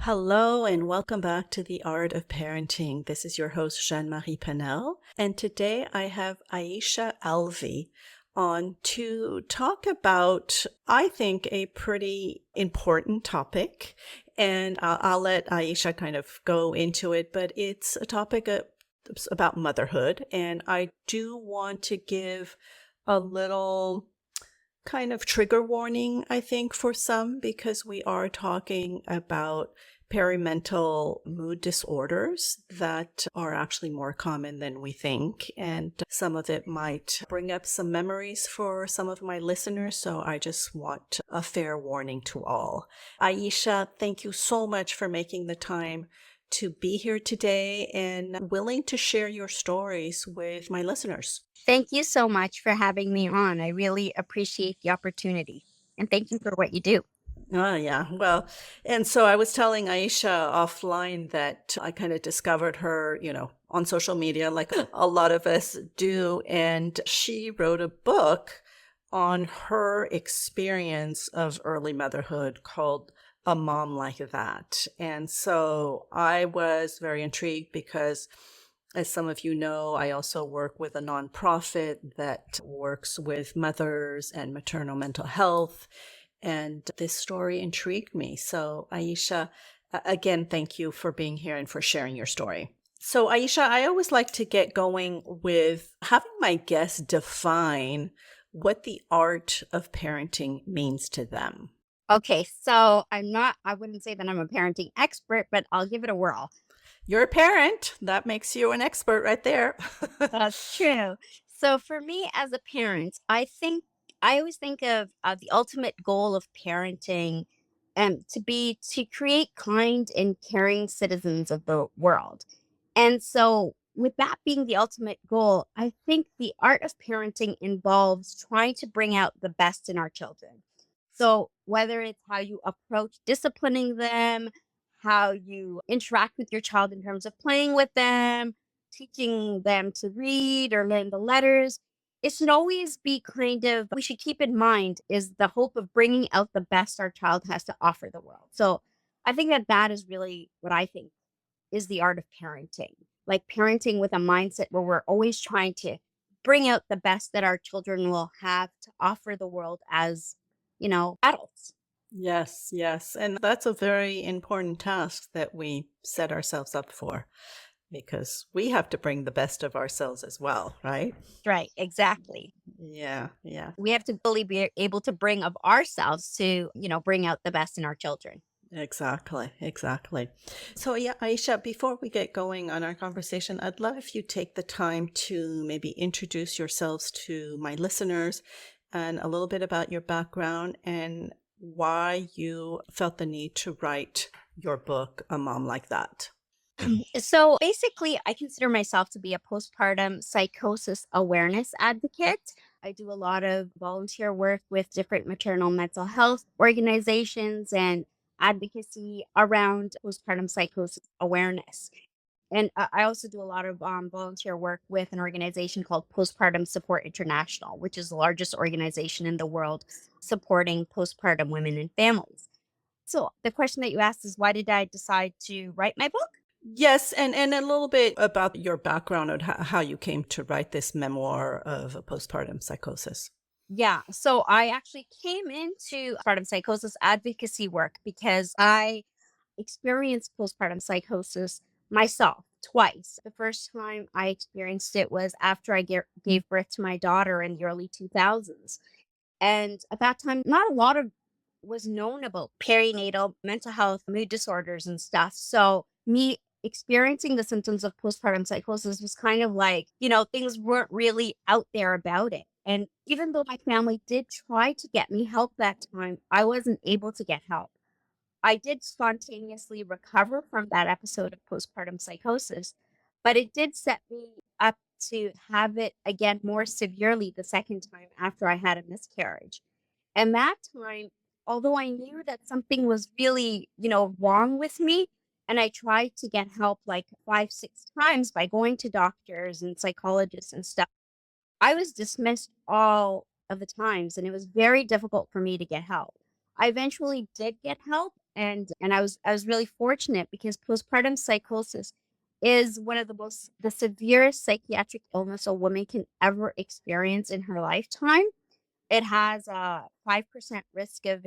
Hello and welcome back to The Art of Parenting. This is your host, Jeanne-Marie Panel, and today I have Aaisha Alvi on to talk about, I think, a pretty important topic. And I'll let Aaisha kind of go into it, but it's a topic about motherhood. And I do want to give a little kind of trigger warning, I think, for some, because we are talking about perinatal mood disorders that are actually more common than we think. And some of it might bring up some memories for some of my listeners. So I just want a fair warning to all. Aaisha, thank you so much for making the time to be here today and willing to share your stories with my listeners. Thank you so much for having me on. I really appreciate the opportunity. And thank you for what you do. Oh, yeah. Well, and so I was telling Aisha offline that I kind of discovered her, on social media, like a lot of us do. And she wrote a book on her experience of early motherhood called A Mom Like That. And so I was very intrigued because, as some of you know, I also work with a nonprofit that works with mothers and maternal mental health. And this story intrigued me. So, Aisha, again, thank you for being here and for sharing your story. So, Aisha, I always like to get going with having my guests define what the art of parenting means to them. Okay, so I wouldn't say that I'm a parenting expert, but I'll give it a whirl. You're a parent. That makes you an expert right there. That's true. So for me as a parent, I always think of the ultimate goal of parenting to be to create kind and caring citizens of the world. And so with that being the ultimate goal, I think the art of parenting involves trying to bring out the best in our children. So whether it's how you approach disciplining them, how you interact with your child in terms of playing with them, teaching them to read or learn the letters, it should always be we should keep in mind is the hope of bringing out the best our child has to offer the world. So I think that that is really what I think is the art of parenting. Like parenting with a mindset where we're always trying to bring out the best that our children will have to offer the world as, adults. Yes, yes. And that's a very important task that we set ourselves up for because we have to bring the best of ourselves as well, right? Right, exactly. Yeah, yeah. We have to really be able to bring of ourselves to, bring out the best in our children. Exactly, exactly. So, yeah, Aisha, before we get going on our conversation, I'd love if you take the time to maybe introduce yourselves to my listeners and a little bit about your background and why you felt the need to write your book, A Mom Like That. So basically, I consider myself to be a postpartum psychosis awareness advocate. I do a lot of volunteer work with different maternal mental health organizations and advocacy around postpartum psychosis awareness. And I also do a lot of volunteer work with an organization called Postpartum Support International, which is the largest organization in the world supporting postpartum women and families. So the question that you asked is, why did I decide to write my book? Yes, and a little bit about your background and how you came to write this memoir of a postpartum psychosis. Yeah, so I actually came into postpartum psychosis advocacy work because I experienced postpartum psychosis myself twice. The first time I experienced it was after I gave birth to my daughter in the early 2000s. And at that time, not a lot of was known about perinatal mental health, mood disorders, and stuff. So, me experiencing the symptoms of postpartum psychosis was kind of like, things weren't really out there about it. And even though my family did try to get me help that time, I wasn't able to get help. I did spontaneously recover from that episode of postpartum psychosis, but it did set me up to have it again more severely the second time after I had a miscarriage. And that time, although I knew that something was really, wrong with me, and I tried to get help like 5, 6 times by going to doctors and psychologists and stuff, I was dismissed all of the times, and it was very difficult for me to get help. I eventually did get help, And I was really fortunate because postpartum psychosis is one of the severest psychiatric illness a woman can ever experience in her lifetime. It has a 5% risk of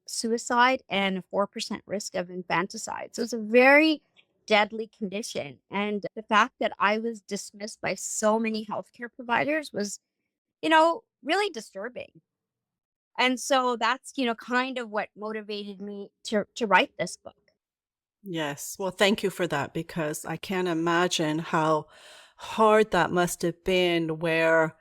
suicide and a 4% risk of infanticide. So it's a very deadly condition. And the fact that I was dismissed by so many healthcare providers was, really disturbing. And so that's, kind of what motivated me to write this book. Yes. Well, thank you for that because I can't imagine how hard that must have been where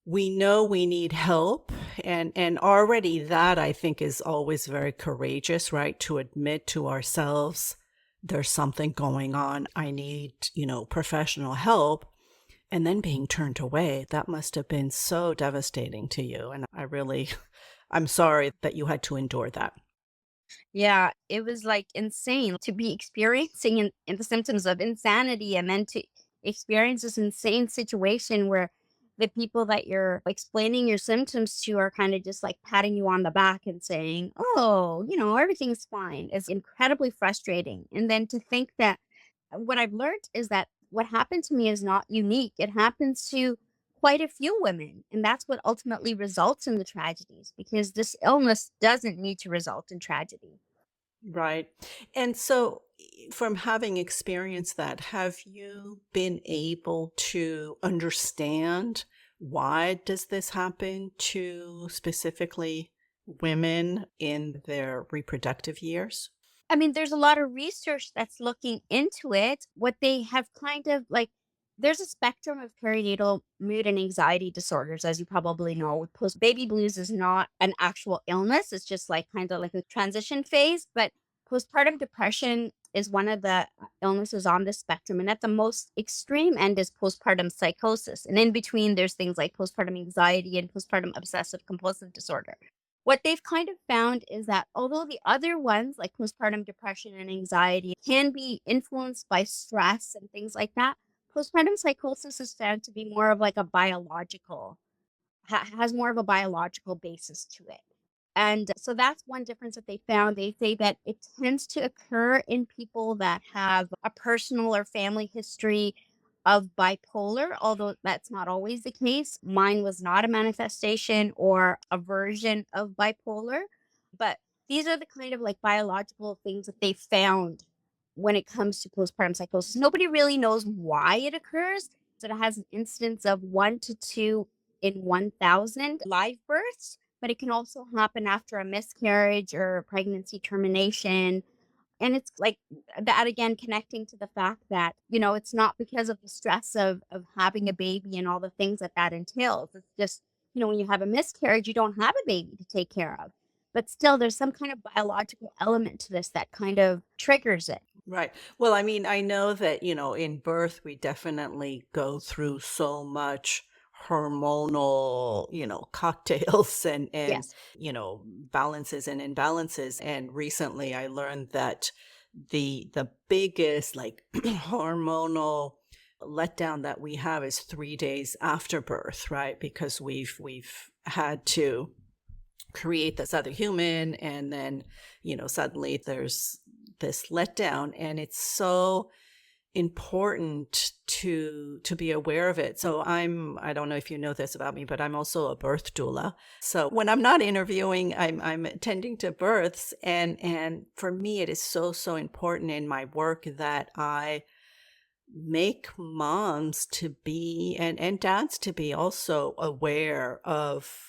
we know we need help and already that I think is always very courageous, right? To admit to ourselves there's something going on. I need, professional help and then being turned away. That must have been so devastating to you and I really I'm sorry that you had to endure that. Yeah, it was like insane to be experiencing in the symptoms of insanity and then to experience this insane situation where the people that you're explaining your symptoms to are kind of just like patting you on the back and saying, oh, everything's fine. It's incredibly frustrating. And then to think that what I've learned is that what happened to me is not unique. It happens to quite a few women. And that's what ultimately results in the tragedies because this illness doesn't need to result in tragedy. Right. And so, from having experienced that, have you been able to understand why does this happen to specifically women in their reproductive years? I mean, there's a lot of research that's looking into it. What they have kind of like, there's a spectrum of perinatal mood and anxiety disorders, as you probably know. Post baby blues is not an actual illness, it's just like kind of like a transition phase. But postpartum depression is one of the illnesses on the spectrum. And at the most extreme end is postpartum psychosis. And in between, there's things like postpartum anxiety and postpartum obsessive compulsive disorder. What they've kind of found is that although the other ones, like postpartum depression and anxiety, can be influenced by stress and things like that, postpartum psychosis is found to be more of like a biological, has more of a biological basis to it. And so that's one difference that they found. They say that it tends to occur in people that have a personal or family history of bipolar, although that's not always the case. Mine was not a manifestation or a version of bipolar, but these are the kind of like biological things that they found when it comes to postpartum psychosis. Nobody really knows why it occurs. So it has an incidence of 1 to 2 in 1,000 live births, but it can also happen after a miscarriage or a pregnancy termination. And it's like that again, connecting to the fact that, it's not because of the stress of having a baby and all the things that that entails. It's just, when you have a miscarriage, you don't have a baby to take care of. But still, there's some kind of biological element to this that kind of triggers it. Right. Well, I mean, I know that, in birth, we definitely go through so much hormonal, cocktails and, Yes. balances and imbalances. And recently I learned that the biggest like hormonal letdown that we have is 3 days after birth, right? Because we've had to create this other human and then suddenly there's this letdown and it's so important to be aware of it. So I don't know if you know this about me, but I'm also a birth doula. So when I'm not interviewing, I'm attending to births and for me it is so important in my work that I make moms to be and dads to be also aware of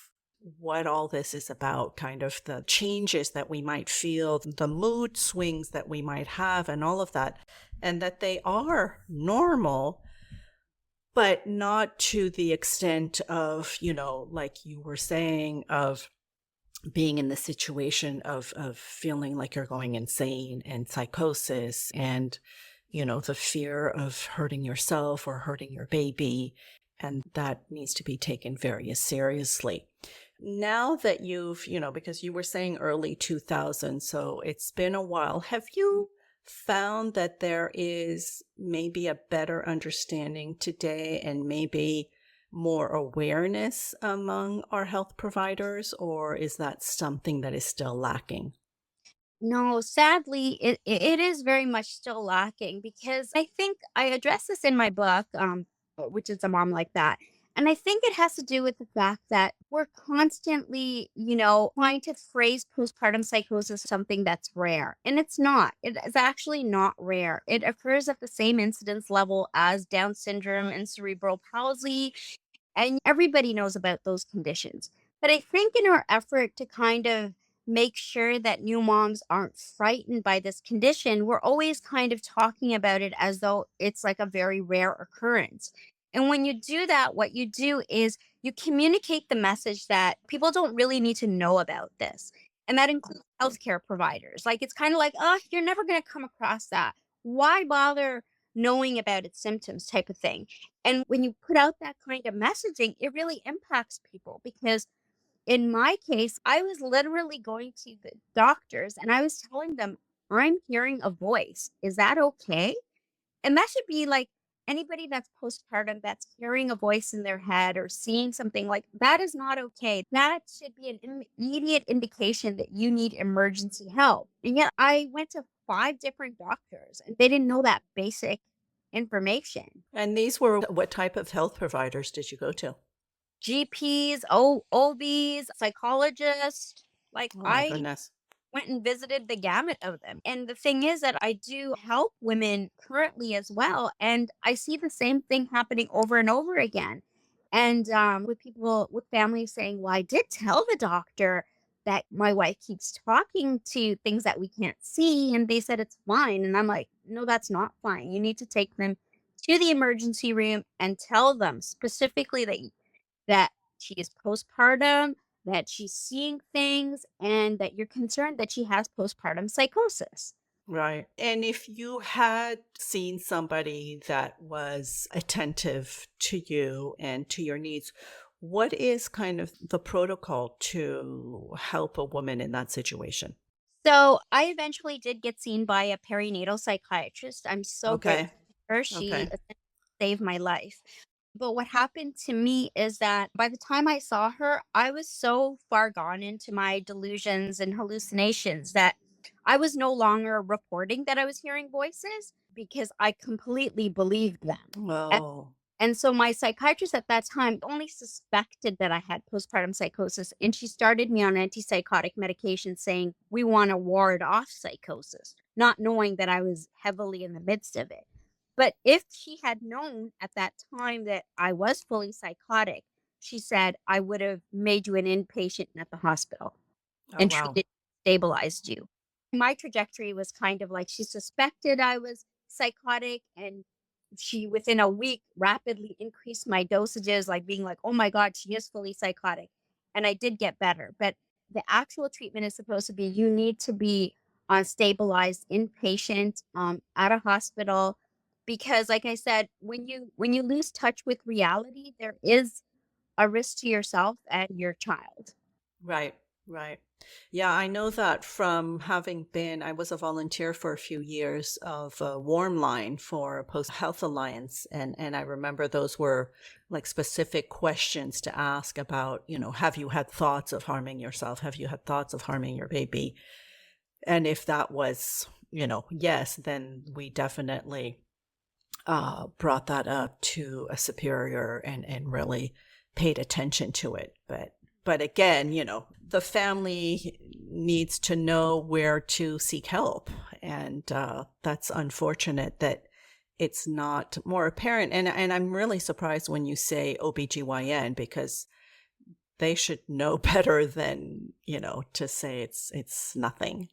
what all this is about, kind of the changes that we might feel, the mood swings that we might have, and all of that, and that they are normal, but not to the extent of, like you were saying, of being in the situation of feeling like you're going insane and psychosis and the fear of hurting yourself or hurting your baby, and that needs to be taken very seriously. Now that you've, because you were saying early 2000, so it's been a while, have you found that there is maybe a better understanding today and maybe more awareness among our health providers, or is that something that is still lacking? No, sadly, it is very much still lacking because I think I address this in my book, which is A Mom Like That. And I think it has to do with the fact that we're constantly, trying to phrase postpartum psychosis something that's rare. And it's not. It is actually not rare. It occurs at the same incidence level as Down syndrome and cerebral palsy, and everybody knows about those conditions. But I think in our effort to kind of make sure that new moms aren't frightened by this condition, we're always kind of talking about it as though it's like a very rare occurrence. And when you do that, what you do is you communicate the message that people don't really need to know about this. And that includes healthcare providers. Like it's kind of like, oh, you're never going to come across that. Why bother knowing about its symptoms type of thing? And when you put out that kind of messaging, it really impacts people because in my case, I was literally going to the doctors and I was telling them, I'm hearing a voice. Is that okay? And that should be like anybody that's postpartum that's hearing a voice in their head or seeing something like that is not okay. That should be an immediate indication that you need emergency help. And yet I went to 5 different doctors and they didn't know that basic information. And these were what type of health providers did you go to? GPs, OBs, psychologists. Like Oh my I goodness. went and visited the gamut of them. And the thing is that I do help women currently as well. And I see the same thing happening over and over again. And with people, with families saying, well, I did tell the doctor that my wife keeps talking to things that we can't see. And they said it's fine. And I'm like, no, that's not fine. You need to take them to the emergency room and tell them specifically that she is postpartum, that she's seeing things, and that you're concerned that she has postpartum psychosis. Right. And if you had seen somebody that was attentive to you and to your needs, what is kind of the protocol to help a woman in that situation? So I eventually did get seen by a perinatal psychiatrist. I'm so Okay. grateful to her. She Okay. essentially saved my life. But what happened to me is that by the time I saw her, I was so far gone into my delusions and hallucinations that I was no longer reporting that I was hearing voices because I completely believed them. Oh, And so my psychiatrist at that time only suspected that I had postpartum psychosis, and she started me on antipsychotic medication saying, we want to ward off psychosis, not knowing that I was heavily in the midst of it. But if she had known at that time that I was fully psychotic, she said, I would have made you an inpatient at the hospital oh and wow. treated, stabilized you. My trajectory was kind of like she suspected I was psychotic, and she within a week rapidly increased my dosages, like being like, oh my God, she is fully psychotic. And I did get better. But the actual treatment is supposed to be you need to be on stabilized inpatient at a hospital because like I said, when you lose touch with reality, there is a risk to yourself and your child. Right, right. Yeah, I know that from having been, I was a volunteer for a few years of a warm line for Post Health Alliance. And I remember those were like specific questions to ask about, have you had thoughts of harming yourself? Have you had thoughts of harming your baby? And if that was, yes, then we definitely brought that up to a superior and really paid attention to it. But again, the family needs to know where to seek help, and that's unfortunate that it's not more apparent. And I'm really surprised when you say OBGYN because they should know better than to say it's nothing, right?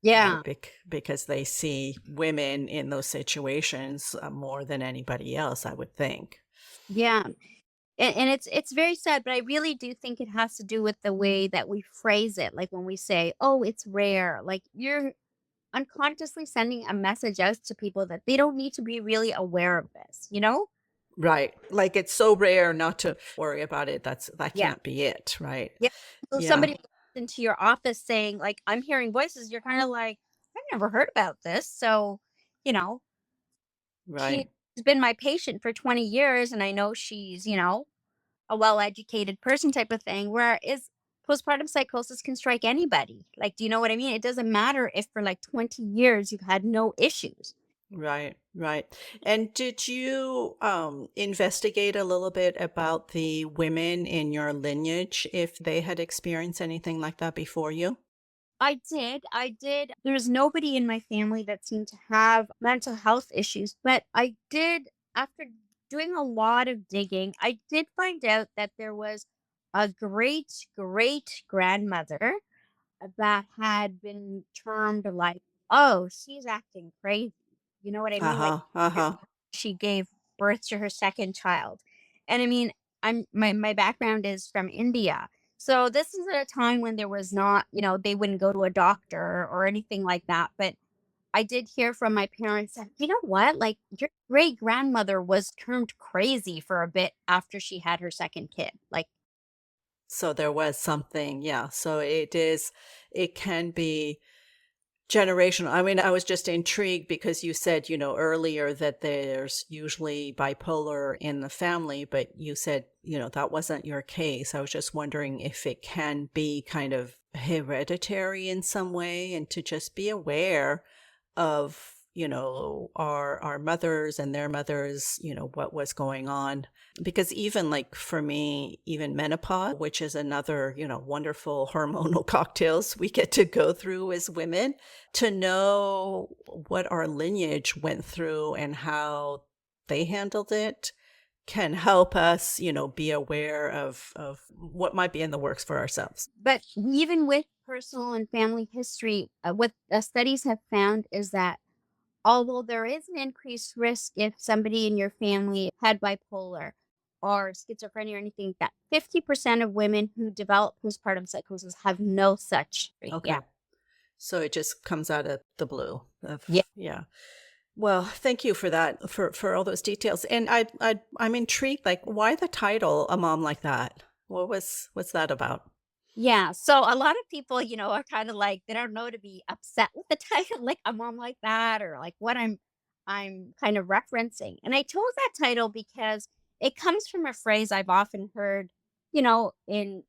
Yeah. Because they see women in those situations more than anybody else, I would think. Yeah. And it's very sad, but I really do think it has to do with the way that we phrase it. Like when we say, "Oh, it's rare," like you're unconsciously sending a message out to people that they don't need to be really aware of this, you know? Right. Like it's so rare not to worry about it. That Yeah. can't be it, right? Yeah. So Yeah. somebody walks into your office saying, like, I'm hearing voices, you're kind of like, I've never heard about this. So, you know, she's Right. been my patient for 20 years and I know she's, a well educated person type of thing. Whereas postpartum psychosis can strike anybody. Like, do you know what I mean? It doesn't matter if for like 20 years you've had no issues. Right, right. And did you investigate a little bit about the women in your lineage, if they had experienced anything like that before you? I did. There's nobody in my family that seemed to have mental health issues, but I did, after doing a lot of digging, I did find out that there was a great great grandmother that had been termed like, "Oh, she's acting crazy." You know what I mean? Like, Uh-huh, uh-huh. she gave birth to her second child. And I mean, my background is from India. So this is at a time when there was not, they wouldn't go to a doctor or anything like that. But I did hear from my parents that, you know what, like your great grandmother was termed crazy for a bit after she had her second kid. Like, So there was something, yeah. So it can be generational. I mean, I was just intrigued because you said, earlier that there's usually bipolar in the family, but you said, that wasn't your case. I was just wondering if it can be kind of hereditary in some way, and to just be aware of, our mothers and their mothers, what was going on. Because even like for me, even menopause, which is another, wonderful hormonal cocktails we get to go through as women, to know what our lineage went through and how they handled it can help us, be aware of what might be in the works for ourselves. but even with personal and family history, what studies have found is that although there is an increased risk if somebody in your family had bipolar or schizophrenia or anything, that 50% of women who develop postpartum psychosis have no such. Yeah. Okay. So it just comes out of the blue Yeah. yeah. Well, thank you for that, for all those details. And I'm intrigued, like, why the title "A Mom Like That"? What's that about? Yeah. So a lot of people, are kind of like they don't know to be upset with the title, like a mom like that, or like what I'm kind of referencing. And I chose that title because it comes from a phrase I've often heard, in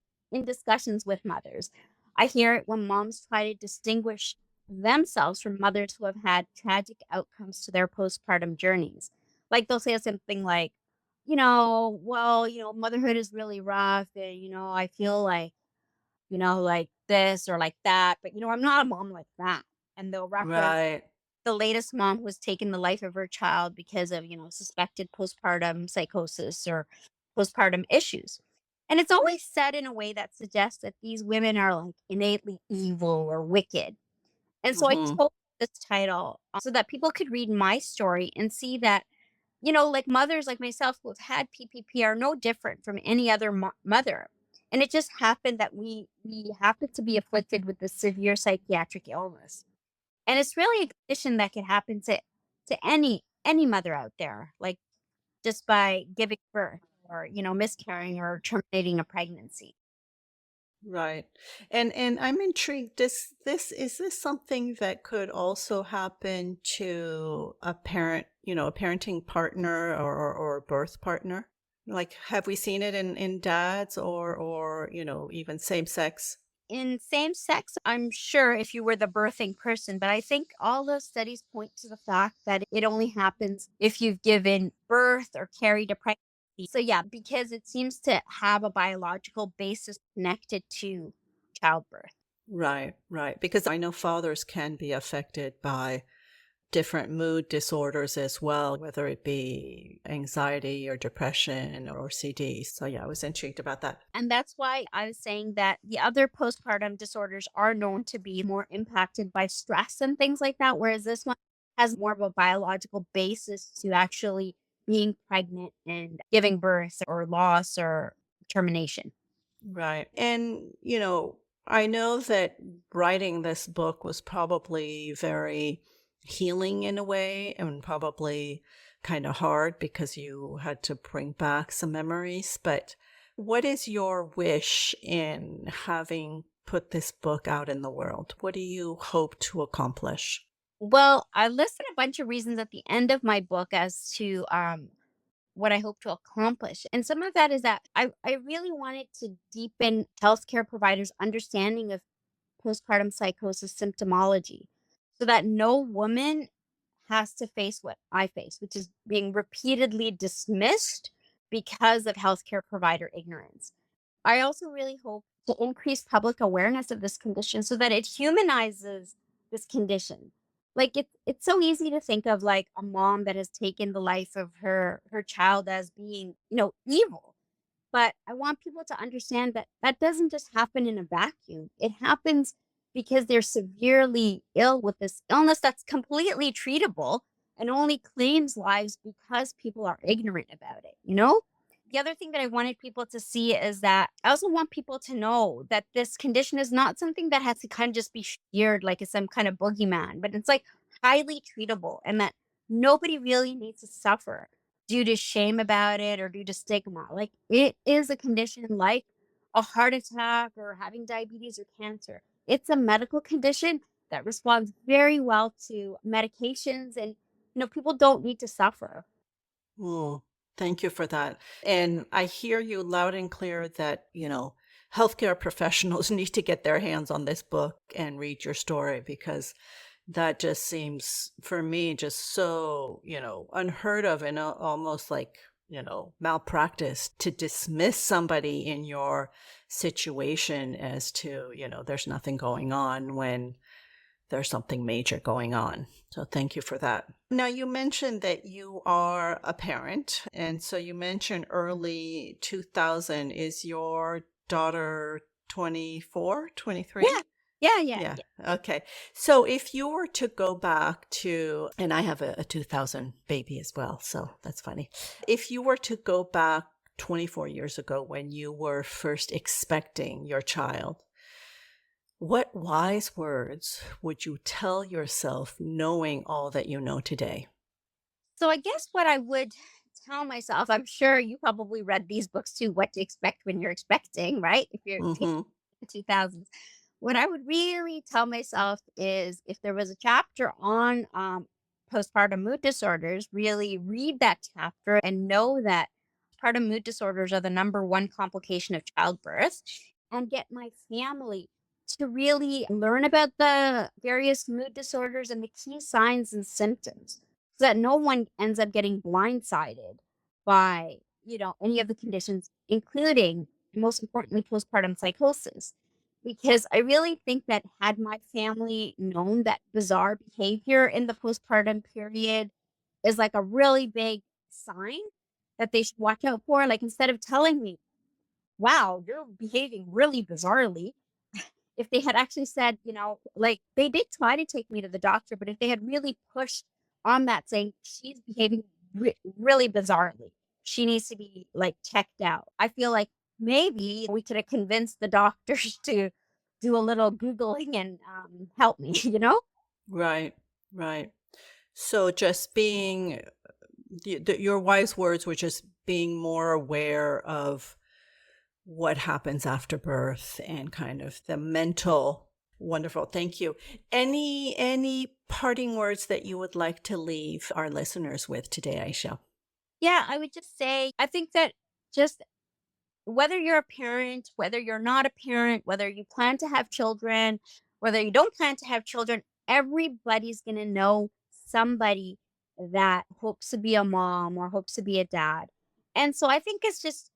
discussions with mothers. I hear it when moms try to distinguish themselves from mothers who have had tragic outcomes to their postpartum journeys. Like they'll say something like, well, motherhood is really rough, and I feel like like this or like that, but I'm not a mom like that. And they'll reference Right, the latest mom who has taken the life of her child because of, suspected postpartum psychosis or postpartum issues. And it's always said in a way that suggests that these women are like innately evil or wicked. And so I mhm, chose this title so that people could read my story and see that like mothers like myself who have had PPP are no different from any other mother. And it just happened that we happen to be afflicted with this severe psychiatric illness. And it's really a condition that could happen to any mother out there, like just by giving birth or, miscarrying or terminating a pregnancy. right. And I'm intrigued, is this something that could also happen to a parent, a parenting partner, or a birth partner? Like, have we seen it in dads, or even same sex? In same sex, I'm sure if you were the birthing person, but I think all those studies point to the fact that it only happens if you've given birth or carried a pregnancy. So, yeah, because it seems to have a biological basis connected to childbirth. Right, right. Because I know fathers can be affected by different mood disorders as well, whether it be anxiety or depression or OCD. So yeah, I was intrigued about that. And that's why I was saying that the other postpartum disorders are known to be more impacted by stress and things like that, whereas this one has more of a biological basis to actually being pregnant and giving birth or loss or termination. Right. And, I know that writing this book was probably very healing in a way, and probably kind of hard because you had to bring back some memories. But what is your wish in having put this book out in the world? What do you hope to accomplish? Well, I listed a bunch of reasons at the end of my book as to what I hope to accomplish. And some of that is that I really wanted to deepen healthcare providers' understanding of postpartum psychosis symptomology so that no woman has to face what I face, which is being repeatedly dismissed because of healthcare provider ignorance. I also really hope to increase public awareness of this condition so that it humanizes this condition. Like it's so easy to think of like a mom that has taken the life of her child as being, evil. But I want people to understand that that doesn't just happen in a vacuum. It happens because they're severely ill with this illness that's completely treatable and only claims lives because people are ignorant about it? The other thing that I wanted people to see is that I also want people to know that this condition is not something that has to kind of just be feared like it's some kind of boogeyman, but it's like highly treatable and that nobody really needs to suffer due to shame about it or due to stigma. Like it is a condition like a heart attack or having diabetes or cancer. It's a medical condition that responds very well to medications and people don't need to suffer. Oh, thank you for that. And I hear you loud and clear that, healthcare professionals need to get their hands on this book and read your story because that just seems, for me, just so, unheard of and almost like, malpractice to dismiss somebody in your situation as to, there's nothing going on when there's something major going on. So thank you for that. Now, you mentioned that you are a parent. And so you mentioned early 2000. Is your daughter 24, 23? Yeah. Yeah, yeah, Yeah. yeah. Okay. So if you were to go back to, and I have a 2000 baby as well. So that's funny. If you were to go back 24 years ago when you were first expecting your child, what wise words would you tell yourself knowing all that you know today? So I guess what I would tell myself, I'm sure you probably read these books too, What to Expect When You're Expecting, right? If you're Mm-hmm. the 2000s. What I would really tell myself is if there was a chapter on postpartum mood disorders, really read that chapter and know that postpartum mood disorders are the number one complication of childbirth and get my family to really learn about the various mood disorders and the key signs and symptoms so that no one ends up getting blindsided by, any of the conditions, including, most importantly, postpartum psychosis. Because I really think that had my family known that bizarre behavior in the postpartum period is like a really big sign that they should watch out for, like instead of telling me, wow, you're behaving really bizarrely, if they had actually said, like they did try to take me to the doctor, but if they had really pushed on that saying she's behaving really bizarrely, she needs to be like checked out. I feel like maybe we could have convinced the doctors to do a little Googling and help me? Right, right. So just being, your wise words were just being more aware of what happens after birth and kind of the mental. Wonderful. Thank you. Any parting words that you would like to leave our listeners with today, Aisha? Yeah, I would just say, I think that just whether you're a parent, whether you're not a parent, whether you plan to have children, whether you don't plan to have children, everybody's going to know somebody that hopes to be a mom or hopes to be a dad. And so I think it's just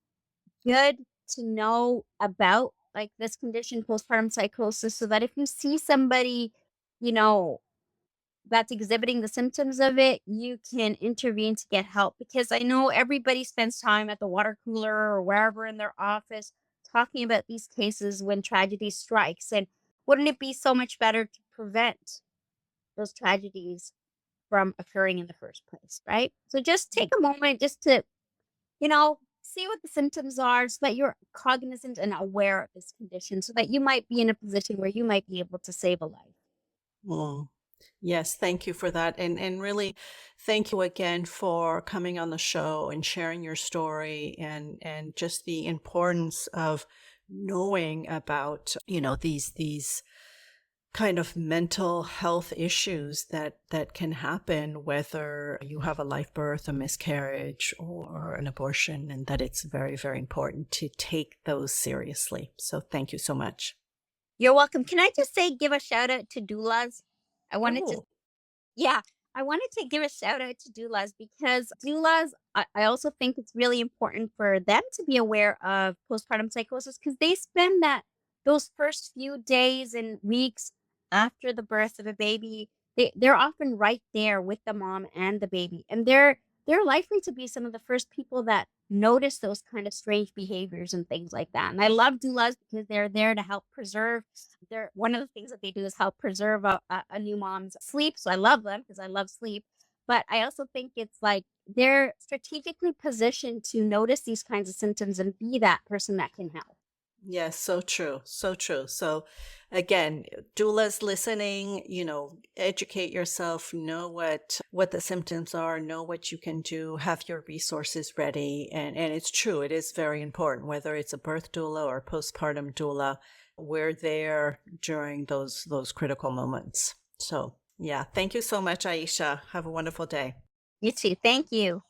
good to know about like this condition, postpartum psychosis, so that if you see somebody, you know, that's exhibiting the symptoms of it, you can intervene to get help. Because I know everybody spends time at the water cooler or wherever in their office talking about these cases when tragedy strikes. And wouldn't it be so much better to prevent those tragedies from occurring in the first place, right? So just take a moment just to, see what the symptoms are so that you're cognizant and aware of this condition so that you might be in a position where you might be able to save a life. Mm. Yes, thank you for that. And really thank you again for coming on the show and sharing your story and just the importance of knowing about, these kind of mental health issues that can happen, whether you have a live birth, a miscarriage, or an abortion, and that it's very, very important to take those seriously. So thank you so much. You're welcome. Can I just say, give a shout out to doulas? I wanted to Oh, Yeah, I wanted to give a shout out to doulas because doulas, I also think it's really important for them to be aware of postpartum psychosis because they spend those first few days and weeks after the birth of a baby. They're often right there with the mom and the baby, and they're likely to be some of the first people that notice those kind of strange behaviors and things like that. And I love doulas because they're there to help preserve they're one of the things that they do is help preserve a new mom's sleep. So I love them because I love sleep. But I also think it's like they're strategically positioned to notice these kinds of symptoms and be that person that can help. yes, so true. So true. So again, doulas listening, educate yourself, know what the symptoms are, know what you can do, have your resources ready. And it's true, it is very important, whether it's a birth doula or postpartum doula, we're there during those critical moments. So yeah, thank you so much, Aisha. Have a wonderful day. You too. Thank you.